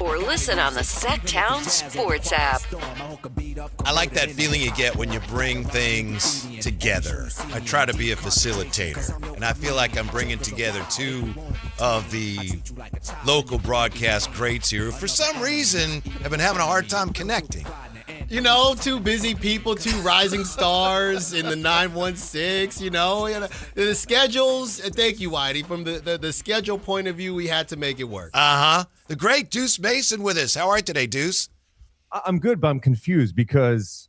or listen on the Sactown Sports app. I like that feeling you get when you bring things together. I try to be a facilitator, and I feel like I'm bringing together two of the local broadcast greats here who, for some reason, have been having a hard time connecting. You know, two busy people, two rising stars in the 916, the schedules. And thank you, Whitey. From the schedule point of view, we had to make it work. The great Deuce Mason with us. How are you today, Deuce? I'm good, but I'm confused because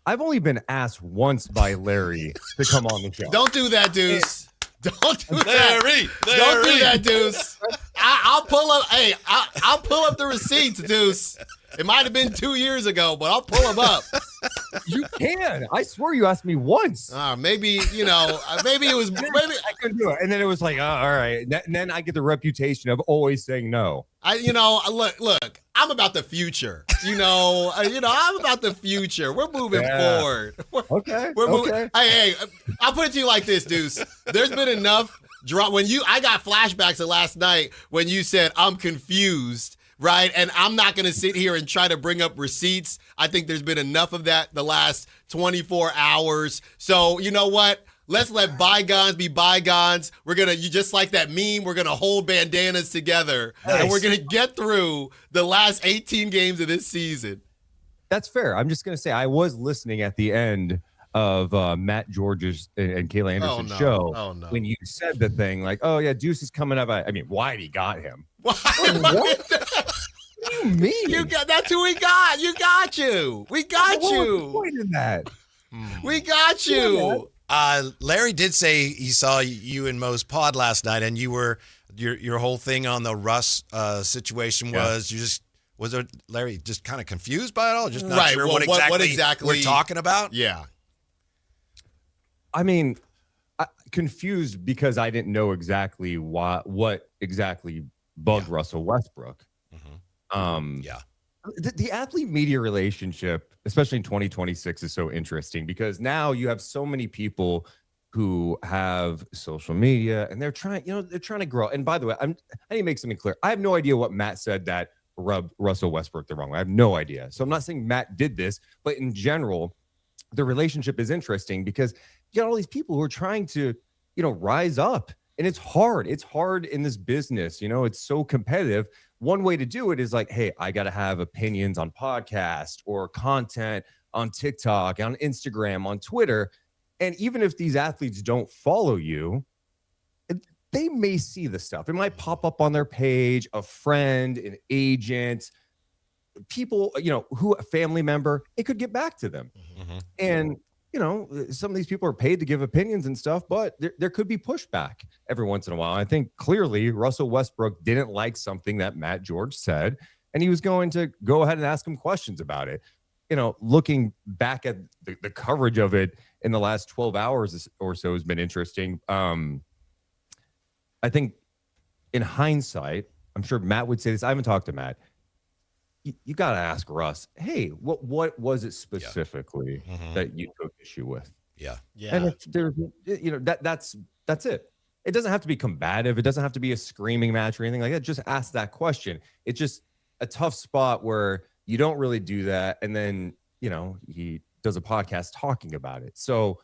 I've only been asked once by Larry to come on the show. Don't do that, Deuce. Don't do that. Larry. Don't do that, Deuce. I'll pull up. Hey, I'll pull up the receipts, Deuce. It might have been 2 years ago, but I'll pull them up. You can. I swear you asked me once. Maybe it was. Maybe I couldn't do it, and then it was like, all right. And then I get the reputation of always saying no. Look. I'm about the future. I'm about the future. We're moving forward. Okay. We're moving. Hey, I'll put it to you like this, Deuce. There's been enough drama. I got flashbacks of last night when you said I'm confused. Right. And I'm not going to sit here and try to bring up receipts. I think there's been enough of that the last 24 hours. So you know what? Let's let bygones be bygones. You just like that meme, we're going to hold bandanas together. Nice. And we're going to get through the last 18 games of this season. That's fair. I'm just going to say I was listening at the end of Matt George's and Kayla Anderson's show when you said the thing like, oh, yeah, Deuce is coming up. I mean, Whitey got him. What? What do you mean? That's who we got. You got you. We got you. Point in that. We got you. Larry did say he saw you in Mo's pod last night, and you were your whole thing on the Russ situation was Larry just kind of confused by it all, just not sure what exactly we're talking about. Yeah. I mean, confused because I didn't know exactly what exactly bugged Russell Westbrook. The athlete media relationship, especially in 2026, is so interesting because now you have so many people who have social media and they're trying to grow. And by the way, I need to make something clear. I have no idea what Matt said that rubbed Russell Westbrook the wrong way. I have no idea. So I'm not saying Matt did this, but in general, the relationship is interesting because you got all these people who are trying to, rise up. And it's hard. It's hard in this business. It's so competitive. One way to do it is like, hey, I got to have opinions on podcasts or content on TikTok, on Instagram, on Twitter. And even if these athletes don't follow you, they may see the stuff. It might pop up on their page, a friend, an agent, people, who a family member, it could get back to them. Mm-hmm. And some of these people are paid to give opinions and stuff, but there could be pushback every once in a while. I think clearly Russell Westbrook didn't like something that Matt George said, and he was going to go ahead and ask him questions about it. Looking back at the coverage of it in the last 12 hours or so has been interesting. I think in hindsight, I'm sure Matt would say this. I haven't talked to Matt. You got to ask Russ, hey, what was it specifically that you took issue with? Yeah. And if there's, that's it. It doesn't have to be combative. It doesn't have to be a screaming match or anything like that. Just ask that question. It's just a tough spot where you don't really do that. And then, he does a podcast talking about it. So,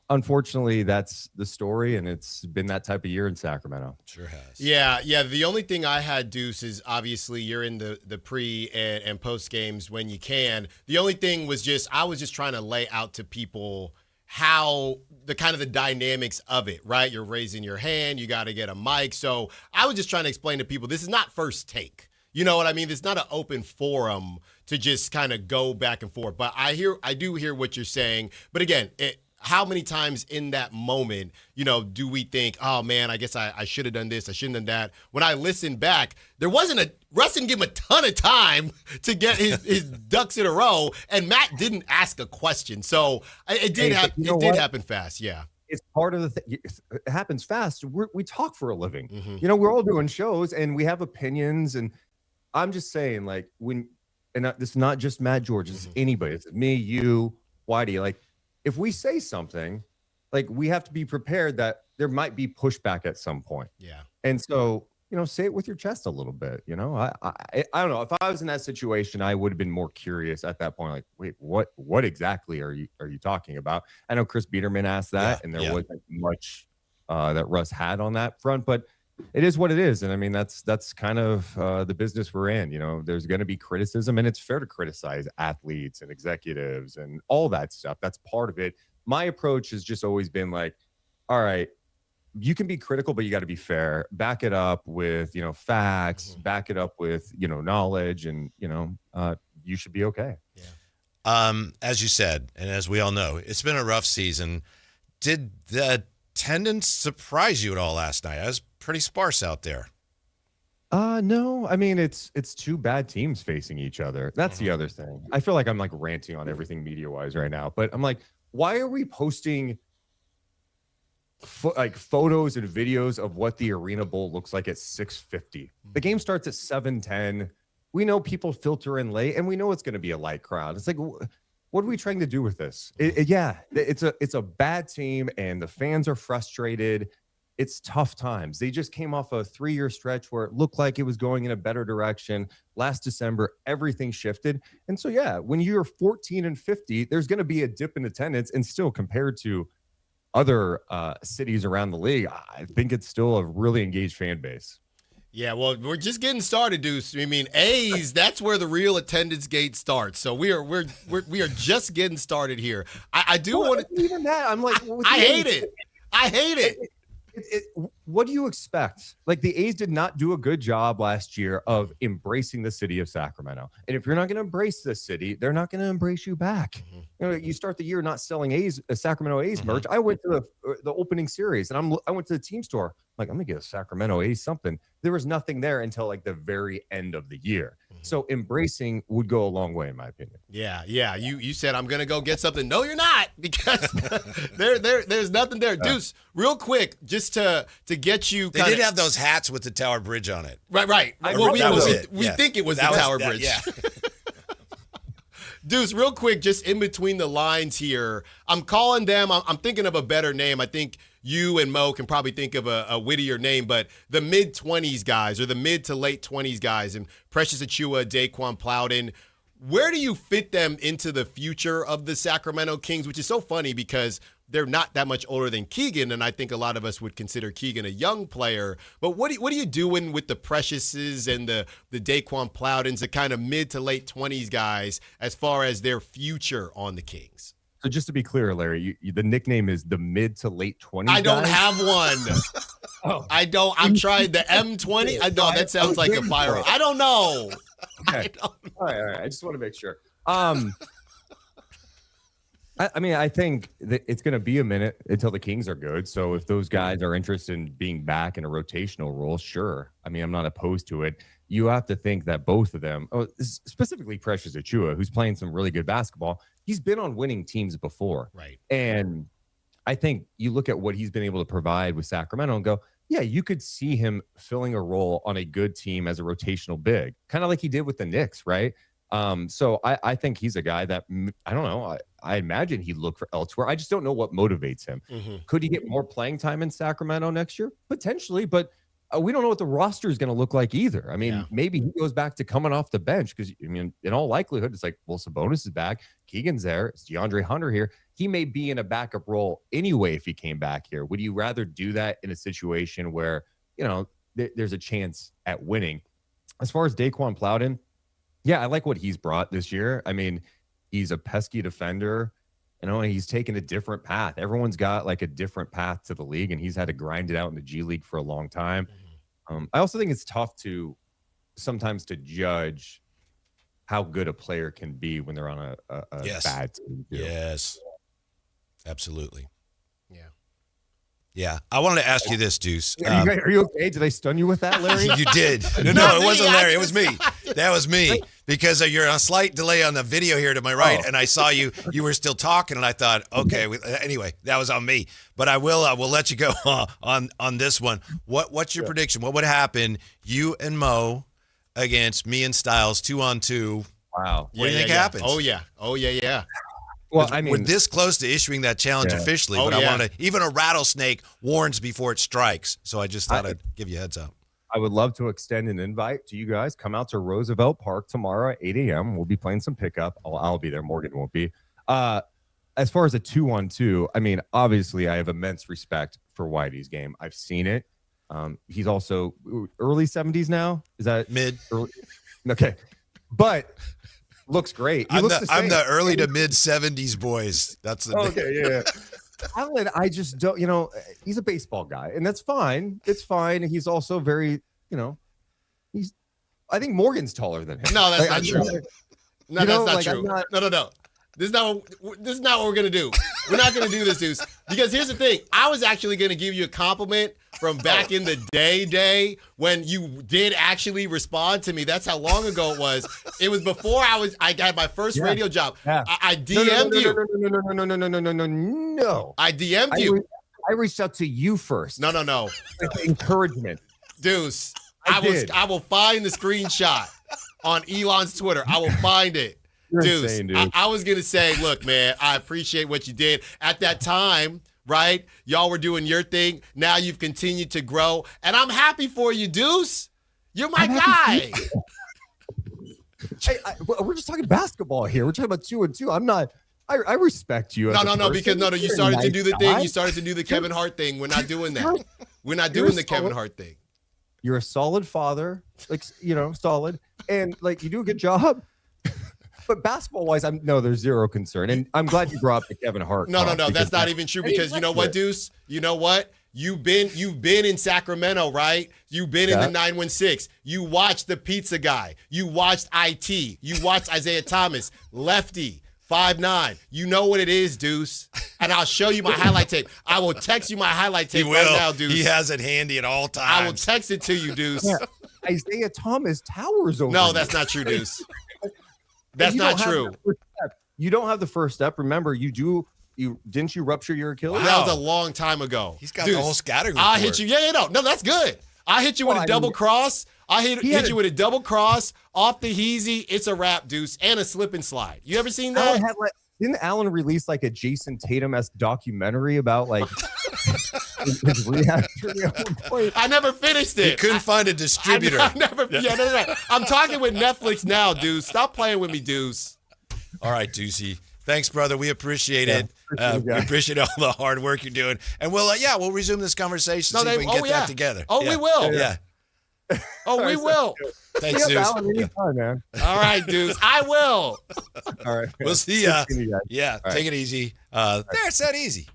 unfortunately, that's the story, and it's been that type of year in Sacramento. Sure has. Yeah. The only thing I had, Deuce, is obviously you're in the pre and post games when you can. The only thing was I was just trying to lay out to people how the kind of the dynamics of it, right? You're raising your hand, you got to get a mic. So I was just trying to explain to people, this is not first take. You know what I mean? It's not an open forum to just kind of go back and forth. But I do hear what you're saying. But again, how many times in that moment, do we think, oh man, I guess I should have done this, I shouldn't have done that. When I listen back, Russ didn't give him a ton of time to get his ducks in a row, and Matt didn't ask a question. So it did happen fast. Yeah. It's part of the thing. It happens fast. We talk for a living. Mm-hmm. We're all doing shows and we have opinions. And I'm just saying, like, this is not just Matt George, it's anybody. It's me, you, Whitey. Like, if we say something, like, we have to be prepared that there might be pushback at some point. Yeah. And so, say it with your chest a little bit. I don't know. If I was in that situation, I would have been more curious at that point. Like, wait, what exactly are you talking about? I know Chris Biederman asked that, and there wasn't much that Russ had on that front, but it is what it is. And I mean, that's kind of the business we're in. There's going to be criticism, and it's fair to criticize athletes and executives and all that stuff. That's part of it. My approach has just always been like, all right, you can be critical, but you got to be fair. Back it up with, facts, back it up with, knowledge, and, you should be okay. Yeah. As you said, and as we all know, it's been a rough season. Did the attendance surprise you at all last night? I was pretty sparse out there. No. I mean, it's two bad teams facing each other. That's the other thing. I feel like I'm like ranting on everything media-wise right now, but I'm like, why are we posting photos and videos of what the Arena Bowl looks like at 6:50? The game starts at 7:10. We know people filter in late, and we know it's going to be a light crowd. It's like, what are we trying to do with this? It's a bad team, and the fans are frustrated. It's tough times. They just came off a 3-year stretch where it looked like it was going in a better direction. Last December, everything shifted. And so, when you're 14-50, there's going to be a dip in attendance, and still compared to other cities around the league, I think it's still a really engaged fan base. Yeah, well, we're just getting started, Deuce. I mean, A's, that's where the real attendance gate starts. So we are just getting started here. I do want to even that. I'm like, I hate it. What do you expect? Like, the A's did not do a good job last year of embracing the city of Sacramento. And if you're not going to embrace the city, they're not going to embrace you back. You start the year not selling Sacramento A's merch. I went to the opening series, and I went to the team store. I'm like, I'm going to get a Sacramento A's something. There was nothing there until like the very end of the year. So embracing would go a long way, in my opinion. Yeah. You said I'm gonna go get something. No, you're not, because there's nothing there. Deuce, real quick, just to get you. They did have those hats with the Tower Bridge on it. Right. We think it was the Tower Bridge. Yeah. Deuce, real quick, just in between the lines here, I'm calling them. I'm thinking of a better name. I think you and Mo can probably think of a wittier name, but the mid-20s guys, or the mid to late 20s guys, and Precious Achiuwa, Daquan Plowden, where do you fit them into the future of the Sacramento Kings, which is so funny because they're not that much older than Keegan, and I think a lot of us would consider Keegan a young player. But what are you doing with the Preciouses and the Daquan Plowdens, the kind of mid to late 20s guys, as far as their future on the Kings? So just to be clear, Larry, the nickname is the mid to late 20s. I don't have one. I don't. I'm trying the M20. I know that sounds like a fire. I don't know. Okay. All right. I just want to make sure. I mean, I think that it's going to be a minute until the Kings are good. So if those guys are interested in being back in a rotational role, sure. I mean, I'm not opposed to it. You have to think that both of them, specifically Precious Achiuwa, who's playing some really good basketball, he's been on winning teams before. Right. And I think you look at what he's been able to provide with Sacramento and go, yeah, you could see him filling a role on a good team as a rotational big, kind of like he did with the Knicks, right? So I think he's a guy that, I don't know, I imagine he'd look for elsewhere. I just don't know what motivates him. Could he get more playing time in Sacramento next year? Potentially, but we don't know what the roster is going to look like either. I mean, maybe he goes back to coming off the bench because, I mean, in all likelihood, it's like, well, Sabonis is back. Keegan's there. It's DeAndre Hunter here. He may be in a backup role anyway if he came back here. Would you rather do that in a situation where, there's a chance at winning? As far as Daquan Plowden, yeah, I like what he's brought this year. I mean, he's a pesky defender. He's taken a different path. Everyone's got like a different path to the league, and he's had to grind it out in the G League for a long time. I also think it's tough sometimes to judge how good a player can be when they're on a bad team. Yes, absolutely. Yeah. Yeah, I wanted to ask you this, Deuce. Are you okay? Did I stun you with that, Larry? You did. No, it wasn't Larry. It was me. That was me. Because you're on a slight delay on the video here to my right, and I saw you were still talking, and I thought, okay, anyway, that was on me. But I will let you go on this one. What's your prediction? What would happen, you and Mo against me and Styles, 2-on-2? Wow. What do you think happens? Oh, yeah. Well, I mean, we're this close to issuing that challenge officially, but I want to. Even a rattlesnake warns before it strikes, so I just thought I'd give you a heads up. I would love to extend an invite to you guys. Come out to Roosevelt Park tomorrow at 8 a.m. We'll be playing some pickup. I'll be there. Morgan won't be. As far as a 2-on-2, I mean, obviously, I have immense respect for Whitey's game. I've seen it. He's also early 70s now. Is that mid? Early? Okay, but looks great. I'm the early to mid 70s boys. That's the okay. Yeah. Alan, I just don't. He's a baseball guy, and that's fine. It's fine. He's also very. I think Morgan's taller than him. No, that's not true. No, that's not true. No. This is not what we're gonna do. We're not gonna do this, Deuce. Because here's the thing. I was actually gonna give you a compliment from back in the day when you did actually respond to me. That's how long ago it was. It was before I had my first radio job. Yeah. I DM'd you. No. I DM'd you. I reached out to you first. No. With encouragement. Deuce, I will find the screenshot on Elon's Twitter. I will find it. You're insane, dude. I was going to say, look, man, I appreciate what you did. At that time, right, y'all were doing your thing. Now you've continued to grow. And I'm happy for you, Deuce. You're my guy. We're just talking basketball here. We're talking about 2-on-2. I'm not. I respect you. No, because you started to do the thing. You started to do the Kevin Hart thing. We're not doing that. We're not doing the Kevin Hart thing. You're a solid father, solid. And, you do a good job. But basketball-wise, there's zero concern. And I'm glad you brought up the Kevin Hart. No, that's not even true because you know what, Deuce? You know what? You've been in Sacramento, right? You've been in the 916. You watched the pizza guy. You watched IT. You watched Isaiah Thomas, lefty, 5'9". You know what it is, Deuce. And I'll show you my highlight tape. I will text you my highlight tape right now, Deuce. He has it handy at all times. I will text it to you, Deuce. Yeah. Isaiah Thomas towers over. No, that's not true, Deuce. That's not true. You don't have the first step. Remember, didn't you rupture your Achilles? Wow. That was a long time ago. He's got the whole scouting report. I'll hit you. No, that's good. I hit you with a double cross. I hit you with a double cross off the heezy. It's a wrap, Deuce, and a slip and slide. You ever seen that? Didn't Alan release a Jason Tatum-esque documentary about his rehab journey at one point? I never finished it. He couldn't find a distributor. No. I'm talking with Netflix now, Deuce. Stop playing with me, Deuce. All right, Ducey. Thanks, brother. We appreciate it. We appreciate all the hard work you're doing. And we'll resume this conversation. See if we can get that together. We will. Yeah. We will. Thanks, Deuce. Anytime, man. All right, Deuce. I will. All right. We'll see ya. Yeah. All take it easy. It's that easy.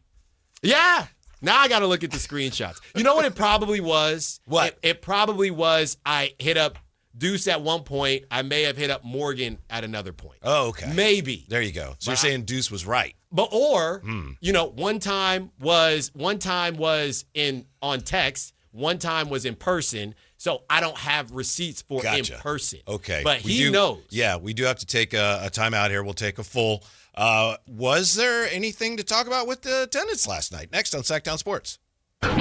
Yeah. Now I got to look at the screenshots. You know what it probably was? What? It probably was I hit up Deuce at one point. I may have hit up Morgan at another point. Oh, okay. Maybe. There you go. So you're saying Deuce was right. But one time was on text, one time was in person. So I don't have receipts for in person. Okay. But he knows. Yeah, we do have to take a timeout here. We'll take a full. Was there anything to talk about with the attendance last night? Next on Sactown Sports.